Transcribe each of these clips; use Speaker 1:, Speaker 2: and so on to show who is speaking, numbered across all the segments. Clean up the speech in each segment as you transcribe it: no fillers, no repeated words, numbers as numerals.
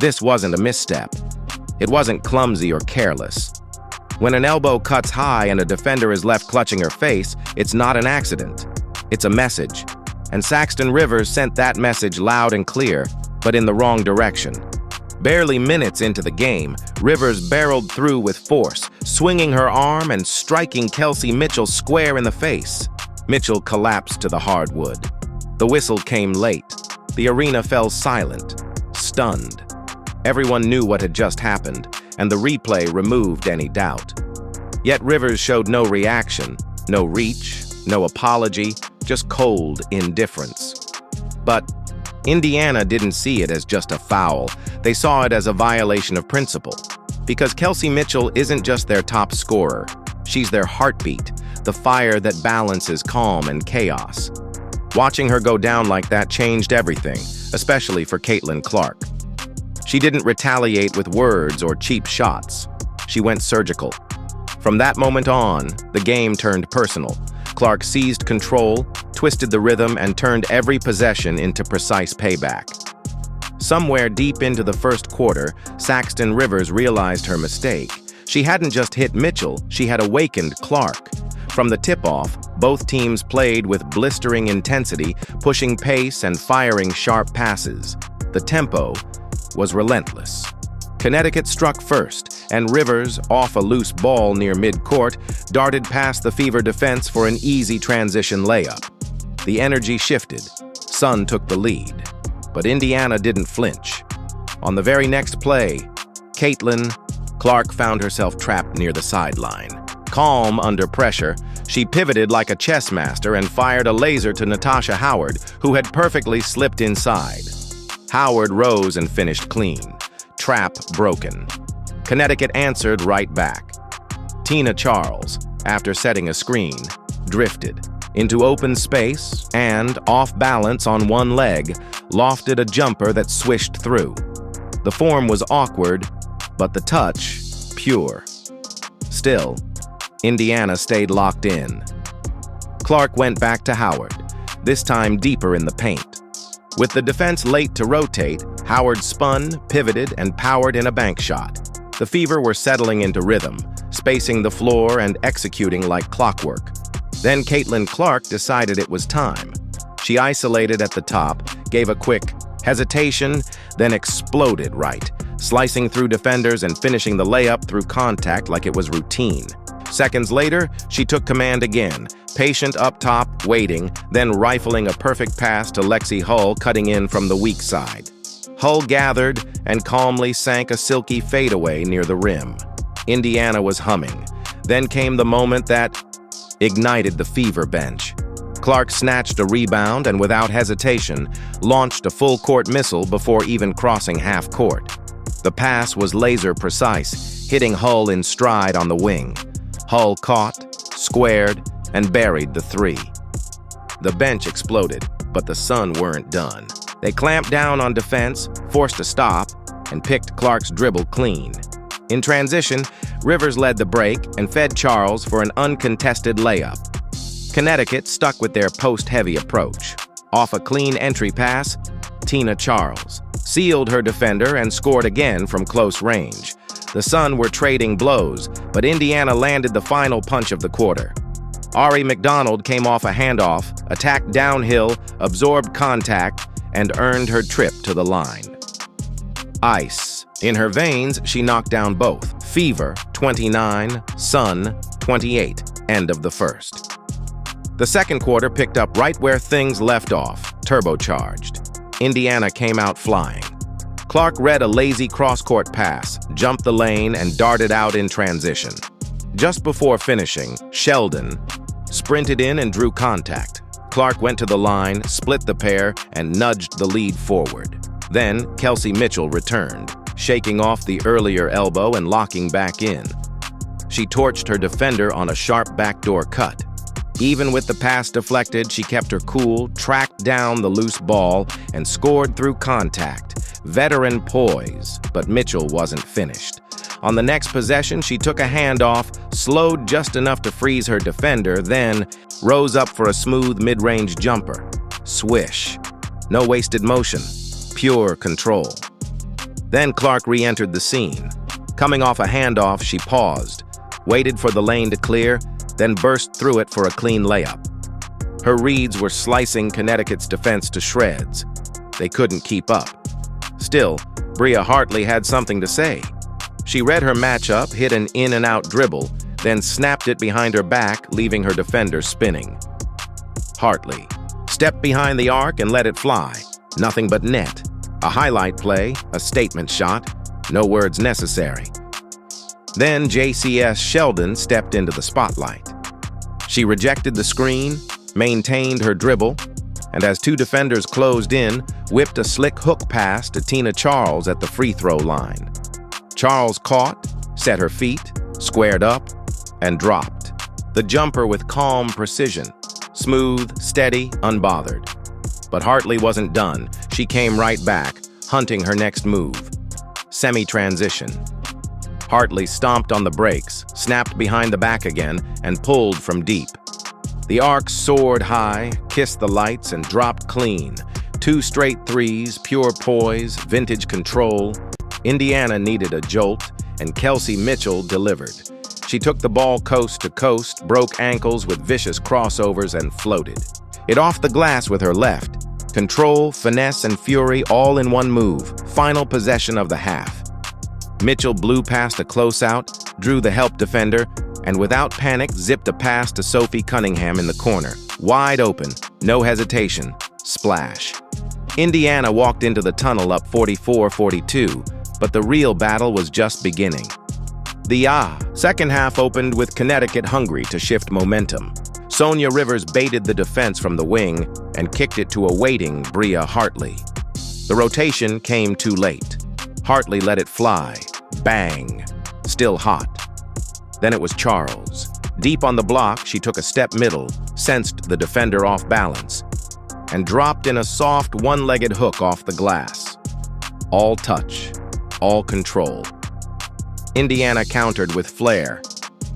Speaker 1: This wasn't a misstep. It wasn't clumsy or careless. When an elbow cuts high and a defender is left clutching her face, it's not an accident. It's a message. And Saxton Rivers sent that message loud and clear, but in the wrong direction. Barely minutes into the game, Rivers barreled through with force, swinging her arm and striking Kelsey Mitchell square in the face. Mitchell collapsed to the hardwood. The whistle came late. The arena fell silent, stunned. Everyone knew what had just happened, and the replay removed any doubt. Yet Rivers showed no reaction, no reach, no apology, just cold indifference. But Indiana didn't see it as just a foul. They saw it as a violation of principle. Because Kelsey Mitchell isn't just their top scorer. She's their heartbeat, the fire that balances calm and chaos. Watching her go down like that changed everything, especially for Caitlin Clark. She didn't retaliate with words or cheap shots. She went surgical. From that moment on, the game turned personal. Clark seized control, twisted the rhythm, and turned every possession into precise payback. Somewhere deep into the first quarter, Saxton Rivers realized her mistake. She hadn't just hit Mitchell, she had awakened Clark. From the tip-off, both teams played with blistering intensity, pushing pace and firing sharp passes. The tempo was relentless. Connecticut struck first, and Rivers, off a loose ball near mid-court, darted past the Fever defense for an easy transition layup. The energy shifted. Sun took the lead. But Indiana didn't flinch. On the very next play, Caitlin Clark found herself trapped near the sideline. Calm under pressure, she pivoted like a chess master and fired a laser to Natasha Howard, who had perfectly slipped inside. Howard rose and finished clean. Trap broken. Connecticut answered right back. Tina Charles, after setting a screen, drifted into open space and, off balance on one leg, lofted a jumper that swished through. The form was awkward, but the touch, pure. Still, Indiana stayed locked in. Clark went back to Howard, this time deeper in the paint. With the defense late to rotate, Howard spun, pivoted, and powered in a bank shot. The Fever were settling into rhythm, spacing the floor and executing like clockwork. Then Caitlin Clark decided it was time. She isolated at the top, gave a quick hesitation, then exploded right, slicing through defenders and finishing the layup through contact like it was routine. Seconds later, she took command again, patient up top, waiting, then rifling a perfect pass to Lexi Hull cutting in from the weak side. Hull gathered and calmly sank a silky fadeaway near the rim. Indiana was humming. Then came the moment that ignited the Fever bench. Clark snatched a rebound and without hesitation, launched a full-court missile before even crossing half-court. The pass was laser-precise, hitting Hull in stride on the wing. Hull caught, squared, and buried the three. The bench exploded, but the Sun weren't done. They clamped down on defense, forced a stop, and picked Clark's dribble clean. In transition, Rivers led the break and fed Charles for an uncontested layup. Connecticut stuck with their post-heavy approach. Off a clean entry pass, Tina Charles sealed her defender and scored again from close range. The Sun were trading blows, but Indiana landed the final punch of the quarter. Ari McDonald came off a handoff, attacked downhill, absorbed contact, and earned her trip to the line. Ice. In her veins, she knocked down both. Fever, 29, Sun, 28. End of the first. The second quarter picked up right where things left off, turbocharged. Indiana came out flying. Clark read a lazy cross-court pass, jumped the lane, and darted out in transition. Just before finishing, Sheldon sprinted in and drew contact. Clark went to the line, split the pair, and nudged the lead forward. Then, Kelsey Mitchell returned, shaking off the earlier elbow and locking back in. She torched her defender on a sharp backdoor cut. Even with the pass deflected, she kept her cool, tracked down the loose ball, and scored through contact. Veteran poise, but Mitchell wasn't finished. On the next possession, she took a handoff, slowed just enough to freeze her defender, then rose up for a smooth mid-range jumper. Swish. No wasted motion. Pure control. Then Clark re-entered the scene. Coming off a handoff, she paused, waited for the lane to clear, then burst through it for a clean layup. Her reads were slicing Connecticut's defense to shreds. They couldn't keep up. Still, Bria Hartley had something to say. She read her matchup, hit an in-and-out dribble, then snapped it behind her back, leaving her defender spinning. Hartley stepped behind the arc and let it fly. Nothing but net. A highlight play, a statement shot, no words necessary. Then JCS Sheldon stepped into the spotlight. She rejected the screen, maintained her dribble, and as two defenders closed in, whipped a slick hook pass to Tina Charles at the free throw line. Charles caught, set her feet, squared up, and dropped. The jumper with calm precision, smooth, steady, unbothered. But Hartley wasn't done. She came right back, hunting her next move. Semi-transition. Hartley stomped on the brakes, snapped behind the back again, and pulled from deep. The arc soared high, kissed the lights, and dropped clean. 2 straight threes, pure poise, vintage control. Indiana needed a jolt, and Kelsey Mitchell delivered. She took the ball coast to coast, broke ankles with vicious crossovers, and floated it off the glass with her left. Control, finesse, and fury all in one move. Final possession of the half. Mitchell blew past a closeout, drew the help defender, and without panic zipped a pass to Sophie Cunningham in the corner. Wide open, no hesitation, splash. Indiana walked into the tunnel up 44-42, but the real battle was just beginning. The second half opened with Connecticut hungry to shift momentum. Sonia Rivers baited the defense from the wing and kicked it to a waiting Bria Hartley. The rotation came too late. Hartley let it fly. Bang. Still hot. Then it was Charles. Deep on the block, she took a step middle, sensed the defender off balance, and dropped in a soft one-legged hook off the glass. All touch, all control. Indiana countered with flair.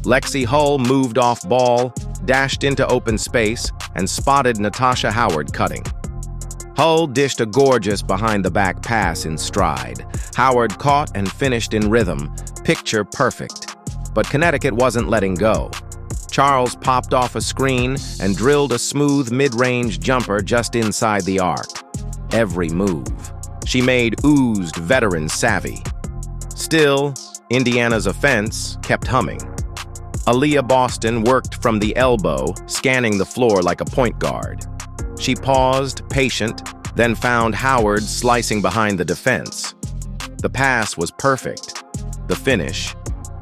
Speaker 1: Lexi Hull moved off ball, dashed into open space, and spotted Natasha Howard cutting. Hull dished a gorgeous behind-the-back pass in stride. Howard caught and finished in rhythm, picture perfect. But Connecticut wasn't letting go. Charles popped off a screen and drilled a smooth mid-range jumper just inside the arc. Every move she made oozed veteran savvy. Still, Indiana's offense kept humming. Aaliyah Boston worked from the elbow, scanning the floor like a point guard. She paused, patient, then found Howard slicing behind the defense. The pass was perfect. The finish,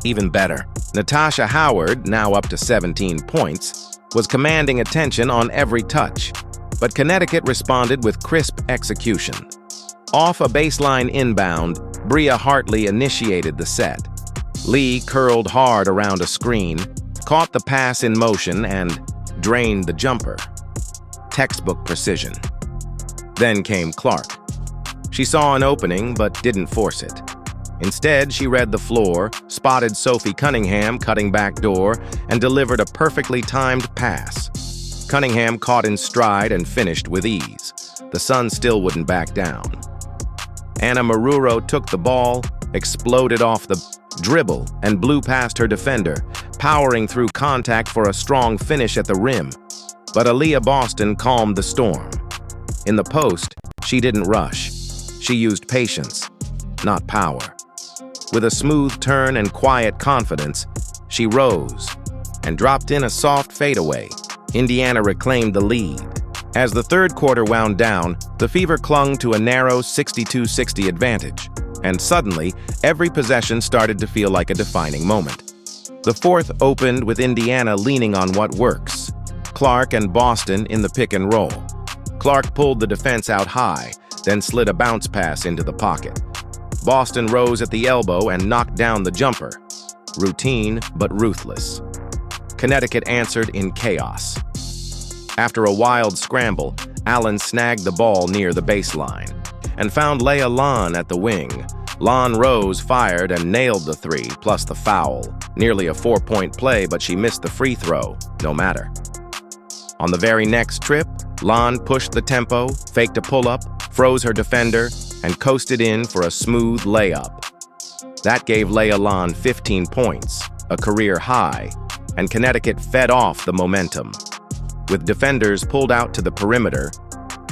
Speaker 1: even better. Natasha Howard, now up to 17 points, was commanding attention on every touch, but Connecticut responded with crisp execution. Off a baseline inbound, Bria Hartley initiated the set. Lee curled hard around a screen, caught the pass in motion, and drained the jumper. Textbook precision. Then came Clark. She saw an opening but didn't force it. Instead, she read the floor, spotted Sophie Cunningham cutting back door, and delivered a perfectly timed pass. Cunningham caught in stride and finished with ease. The Sun still wouldn't back down. Anna Maruro took the ball, exploded off the dribble, and blew past her defender, powering through contact for a strong finish at the rim. But Aaliyah Boston calmed the storm. In the post, she didn't rush. She used patience, not power. With a smooth turn and quiet confidence, she rose and dropped in a soft fadeaway. Indiana reclaimed the lead. As the third quarter wound down, the Fever clung to a narrow 62-60 advantage, and suddenly, every possession started to feel like a defining moment. The fourth opened with Indiana leaning on what works. Clark and Boston in the pick and roll. Clark pulled the defense out high, then slid a bounce pass into the pocket. Boston rose at the elbow and knocked down the jumper. Routine, but ruthless. Connecticut answered in chaos. After a wild scramble, Allen snagged the ball near the baseline and found Leah Lon at the wing. Lon rose, fired, and nailed the three, plus the foul. Nearly a 4-point play, but she missed the free throw, no matter. On the very next trip, Lon pushed the tempo, faked a pull-up, froze her defender, and coasted in for a smooth layup. That gave Leah Lon 15 points, a career high, and Connecticut fed off the momentum. With defenders pulled out to the perimeter,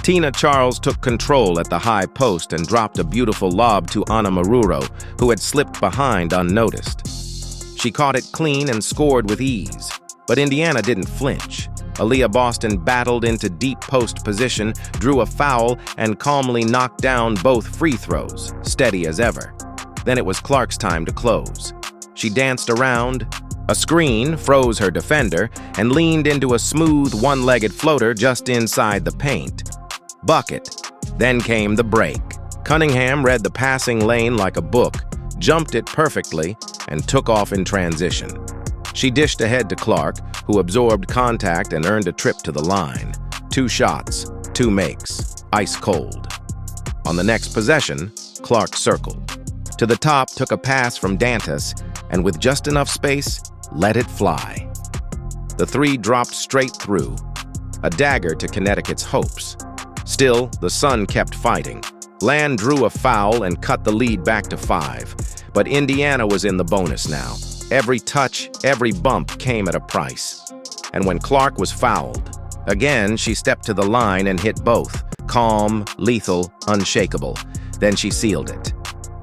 Speaker 1: Tina Charles took control at the high post and dropped a beautiful lob to Anna Maruro, who had slipped behind unnoticed. She caught it clean and scored with ease, but Indiana didn't flinch. Aaliyah Boston battled into deep post position, drew a foul, and calmly knocked down both free throws, steady as ever. Then it was Clark's time to close. She danced around, a screen froze her defender, and leaned into a smooth one-legged floater just inside the paint. Bucket. Then came the break. Cunningham read the passing lane like a book, jumped it perfectly, and took off in transition. She dished ahead to Clark, who absorbed contact and earned a trip to the line. 2 shots, 2 makes, ice cold. On the next possession, Clark circled. To the top, took a pass from Dantas, and with just enough space, let it fly. The 3 dropped straight through, a dagger to Connecticut's hopes. Still, the Sun kept fighting. Land drew a foul and cut the lead back to 5, but Indiana was in the bonus now. Every touch, every bump came at a price. And when Clark was fouled, again she stepped to the line and hit both. Calm, lethal, unshakable. Then she sealed it.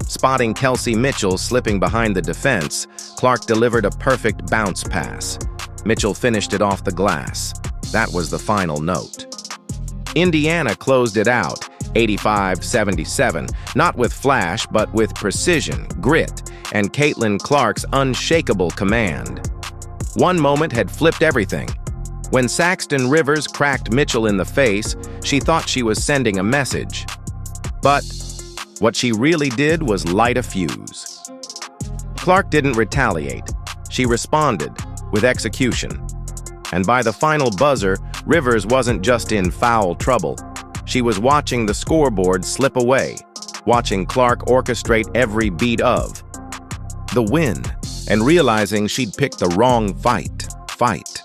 Speaker 1: Spotting Kelsey Mitchell slipping behind the defense, Clark delivered a perfect bounce pass. Mitchell finished it off the glass. That was the final note. Indiana closed it out, 85-77, not with flash, but with precision, grit, and Caitlin Clark's unshakable command. One moment had flipped everything. When Saxton Rivers cracked Mitchell in the face, she thought she was sending a message. But what she really did was light a fuse. Clark didn't retaliate. She responded with execution. And by the final buzzer, Rivers wasn't just in foul trouble. She was watching the scoreboard slip away, watching Clark orchestrate every beat of the win, and realizing she'd picked the wrong fight.